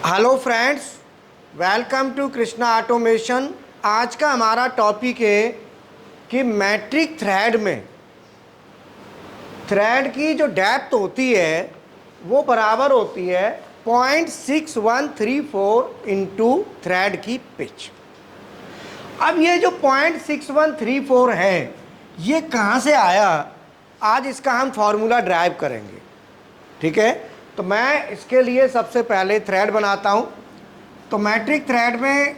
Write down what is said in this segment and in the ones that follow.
Hello friends, welcome to Krishna automation. आज का हमारा टॉपिक है कि मैट्रिक थ्रेड में थ्रेड की जो डेप्थ होती है वो बराबर होती है 0.6134 इंटू थ्रेड की पिच। अब ये जो 0.6134 है ये कहाँ से आया, आज इसका हम फॉर्मूला ड्राइव करेंगे। ठीक है, तो मैं इसके लिए सबसे पहले थ्रेड बनाता हूँ। तो मैट्रिक थ्रेड में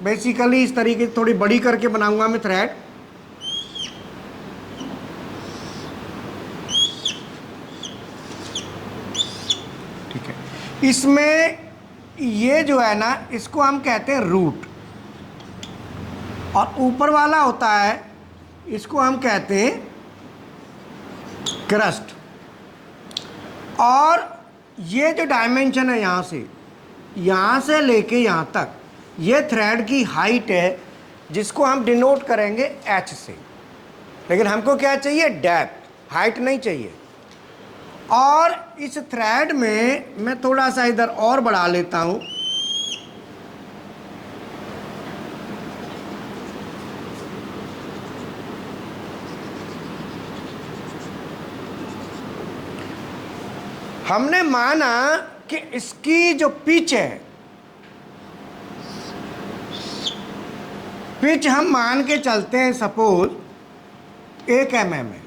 बेसिकली इस तरीके से थोड़ी बड़ी करके बनाऊंगा मैं थ्रेड। ठीक है, इसमें ये जो है ना इसको हम कहते हैं रूट, और ऊपर वाला होता है इसको हम कहते हैं क्रस्ट। और ये जो डायमेंशन है यहाँ से लेके यहाँ तक ये थ्रेड की हाइट है, जिसको हम डिनोट करेंगे एच से। लेकिन हमको क्या चाहिए, डेप्थ, हाइट नहीं चाहिए। और इस थ्रेड में मैं थोड़ा सा इधर और बढ़ा लेता हूँ। हमने माना कि इसकी जो पिच है, पिच हम मान के चलते हैं सपोज 1 mm है,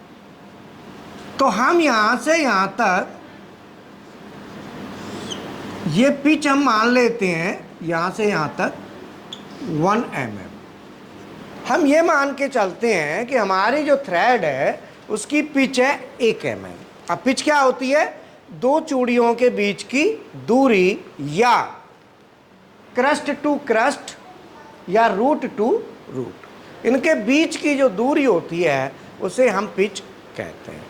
तो हम यहाँ से यहाँ तक ये पिच हम मान लेते हैं यहाँ से यहाँ तक 1 mm। हम ये मान के चलते हैं कि हमारी जो थ्रेड है उसकी पिच है 1 mm। अब पिच क्या होती है, दो चूड़ियों के बीच की दूरी, या क्रस्ट टू क्रस्ट या रूट टू रूट, इनके बीच की जो दूरी होती है उसे हम पिच कहते हैं।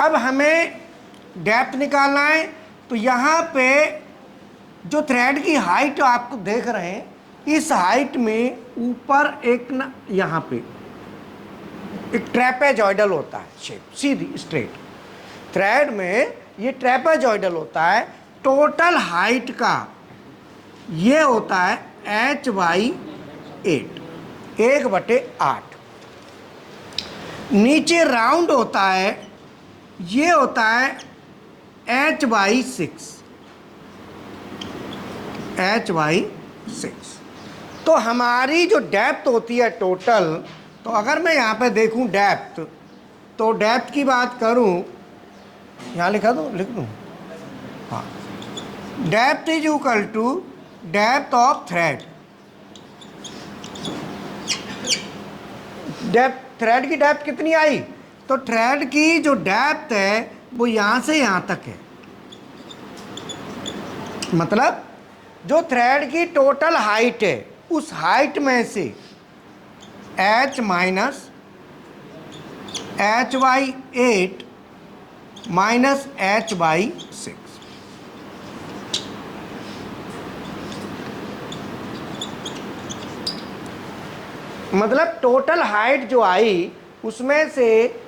अब हमें डेप्थ निकालना है, तो यहाँ पे जो थ्रेड की हाइट आपको देख रहे हैं, इस हाइट में ऊपर एक ना यहाँ पे एक ट्रेपेजॉइडल होता है शेप, सीधी स्ट्रेट। थ्रेड में ये ट्रेपेजॉइडल होता है। टोटल हाइट का ये होता है h/8, 1/8। नीचे राउंड होता है, ये होता है h/6, h/6। तो हमारी जो डेप्थ होती है टोटल, तो अगर मैं यहाँ पे देखूँ डेप्थ, तो डेप्थ की बात करूँ, यहाँ लिखा दो, लिख दूँ, हाँ, depth is equal to depth of thread. Depth, thread की डेप्थ कितनी आई, तो थ्रेड की जो डेप्थ है वो यहाँ से यहाँ तक है। मतलब जो थ्रेड की टोटल हाइट है उस हाइट में से h minus h/8 minus h/6। मतलब टोटल हाइट जो आई उसमें से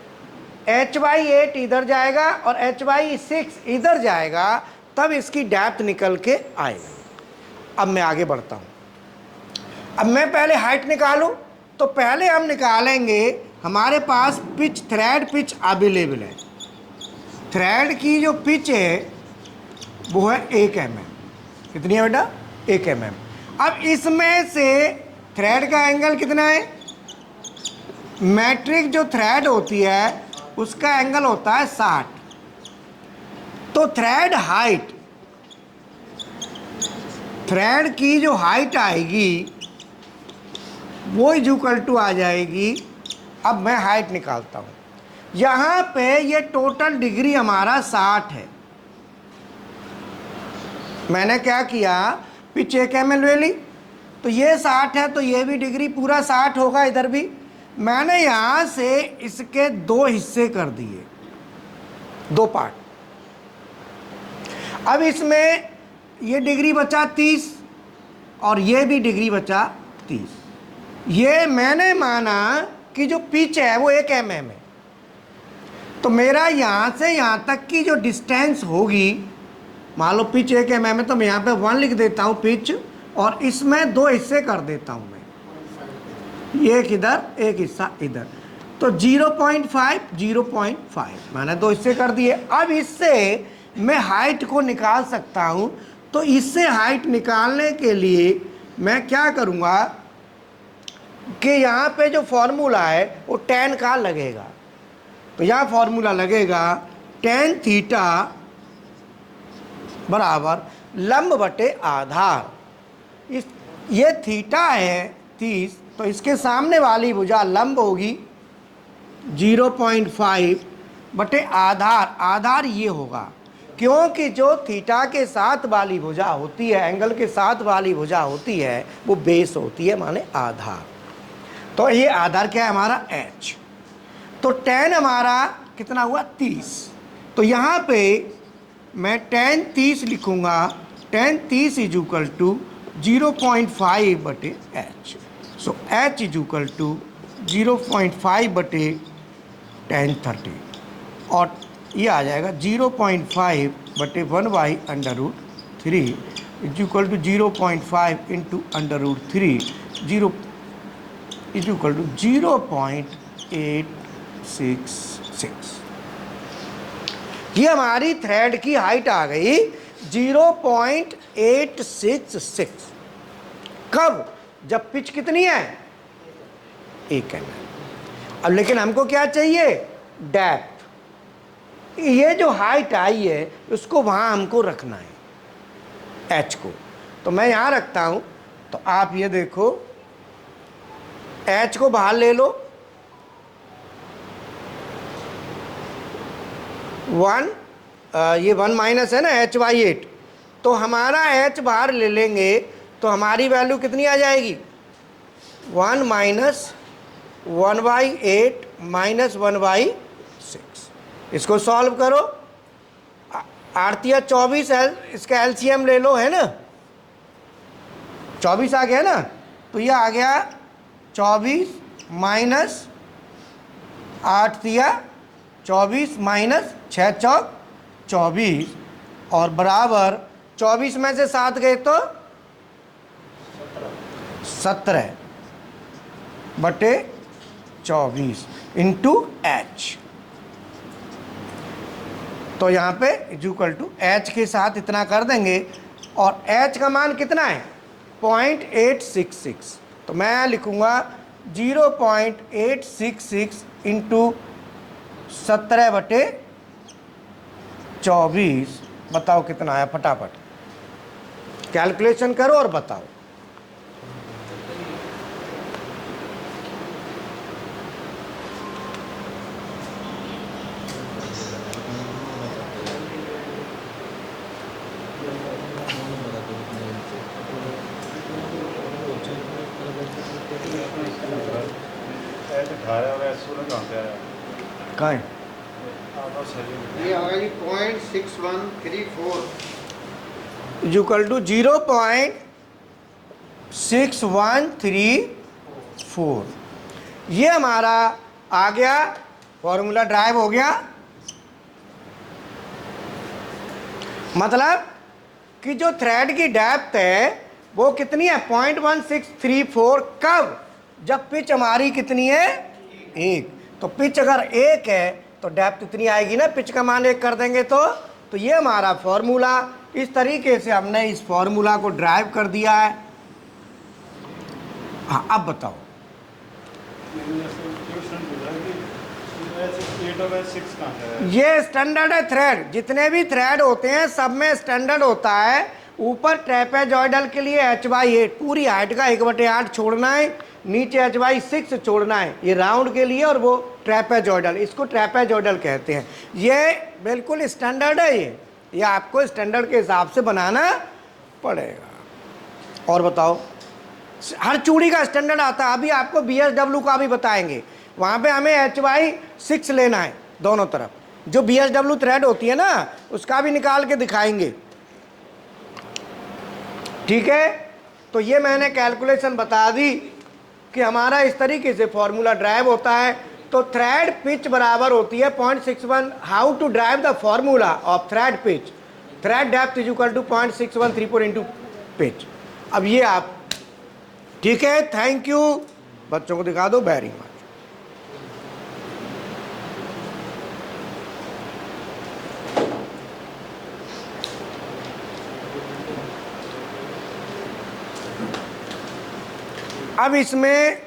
h/8 इधर जाएगा और h/6 इधर जाएगा, तब इसकी डेप्थ निकल के आएगी। अब मैं आगे बढ़ता हूँ। अब मैं पहले हाइट निकालूँ, तो पहले हम निकालेंगे, हमारे पास पिच, थ्रेड पिच अवेलेबल है। थ्रेड की जो पिच है वो है 1 mm। कितनी है बेटा, 1 mm। अब इसमें से थ्रेड का एंगल कितना है, मैट्रिक जो थ्रेड होती है उसका एंगल होता है 60। तो थ्रेड हाइट, थ्रेड की जो हाइट आएगी वो इक्वल टू आ जाएगी। अब मैं हाइट निकालता हूँ। यहाँ पे ये टोटल डिग्री हमारा 60 है। मैंने क्या किया, पिच 1 mm ले ली, तो ये 60 है, तो ये भी डिग्री पूरा 60 होगा। इधर भी मैंने यहाँ से इसके 2 हिस्से कर दिए, 2 पार्ट। अब इसमें ये डिग्री बचा 30 और ये भी डिग्री बचा 30। ये मैंने माना कि जो पिच है वो 1 mm है, तो मेरा यहाँ से यहाँ तक की जो डिस्टेंस होगी मान लो पिच 1 mm है तो मैं यहाँ पे 1 लिख देता हूँ पिच, और इसमें 2 हिस्से कर देता हूँ मैं, एक इधर एक हिस्सा इधर, तो 0.5 0.5 मैंने 2 हिस्से कर दिए। अब इससे मैं हाइट को निकाल सकता हूँ, तो इससे हाइट निकालने के लिए मैं क्या करूँगा कि यहाँ पे जो फॉर्मूला है वो tan का लगेगा, तो यहाँ फॉर्मूला लगेगा tan थीटा बराबर लंब बटे आधार। ये थीटा है 30, तो इसके सामने वाली भुजा लंब होगी 0.5 बटे आधार, आधार ये होगा, क्योंकि जो थीटा के साथ वाली भुजा होती है, एंगल के साथ वाली भुजा होती है, वो बेस होती है, माने आधार। तो ये आधार क्या है हमारा h। तो tan हमारा कितना हुआ 30, तो यहाँ पे मैं tan 30 लिखूँगा, tan 30 इज इक्वल टू 0.5 बटे h। So h is equal to 0.5 बटे tan 30, और ये आ जाएगा 0.5 बटे 1/√3 is equal to 0.5 into √3, 0 is equal to 0.866। ये हमारी थ्रेड की हाइट आ गई 0.866। कब? जब पिच कितनी है 1 mm। अब लेकिन हमको क्या चाहिए, डेप्थ। ये जो हाइट आई है उसको वहाँ हमको रखना है h को, तो मैं यहाँ रखता हूँ। तो आप ये देखो h को बाहर ले लो, 1 ये 1 माइनस है ना h/8, तो हमारा h बाहर ले लेंगे तो हमारी वैल्यू कितनी आ जाएगी 1 माइनस 1/8 माइनस 1/6। इसको सॉल्व करो, 8 या 24 है, इसका एलसीएम ले लो, है ना 24 आ गया ना, तो ये आ गया 24 माइनस 8 या 24 माइनस 6 चौक 24, और बराबर 24 में से 7 गए तो 17 बटे 24 इंटू h। तो यहाँ पे इक्वल टू h के साथ इतना कर देंगे, और h का मान कितना है 0.866, तो मैं लिखूँगा 0.866 इंटू 17 बटे 24। बताओ कितना आया, फटाफट कैलकुलेशन करो और बताओ। कहाँ है? ये होगा जी 0.6134 इक्वल टू 0.6134। ये हमारा आ गया, फॉर्मूला ड्राइव हो गया। मतलब कि जो थ्रेड की डेप्थ है वो कितनी है 0.1634। कब? जब पिच हमारी कितनी है 1, तो पिच अगर 1 है तो डेप्थ इतनी आएगी ना, पिच का मान 1 कर देंगे तो ये हमारा फॉर्मूला। इस तरीके से हमने इस फॉर्मूला को ड्राइव कर दिया है। हाँ अब बताओ। ये स्टैंडर्ड है थ्रेड, जितने भी थ्रेड होते हैं सब में स्टैंडर्ड होता है। ऊपर ट्रेपेजॉइडल के लिए h/8 पूरी हाइट का 1/8 छोड़ना है, नीचे h/6 छोड़ना है, ये राउंड के लिए, और वो ट्रेपेजॉइडल, इसको ट्रेपेजॉइडल कहते हैं। ये बिल्कुल स्टैंडर्ड है, ये आपको स्टैंडर्ड के हिसाब से बनाना पड़ेगा। और बताओ, हर चूड़ी का स्टैंडर्ड आता है। अभी आपको BSW का भी बताएंगे, वहाँ पे हमें h/6 लेना है दोनों तरफ। जो BSW थ्रेड होती है ना उसका भी निकाल के दिखाएंगे, ठीक है। तो ये मैंने कैलकुलेशन बता दी कि हमारा इस तरीके से फॉर्मूला ड्राइव होता है। तो थ्रेड पिच बराबर होती है 0.61। How to derive the formula of thread pitch, thread depth is equal to 0.6134 into pitch. अब ये आप ठीक है, थैंक यू, बच्चों को दिखा दो, वेरी मच। अब इसमें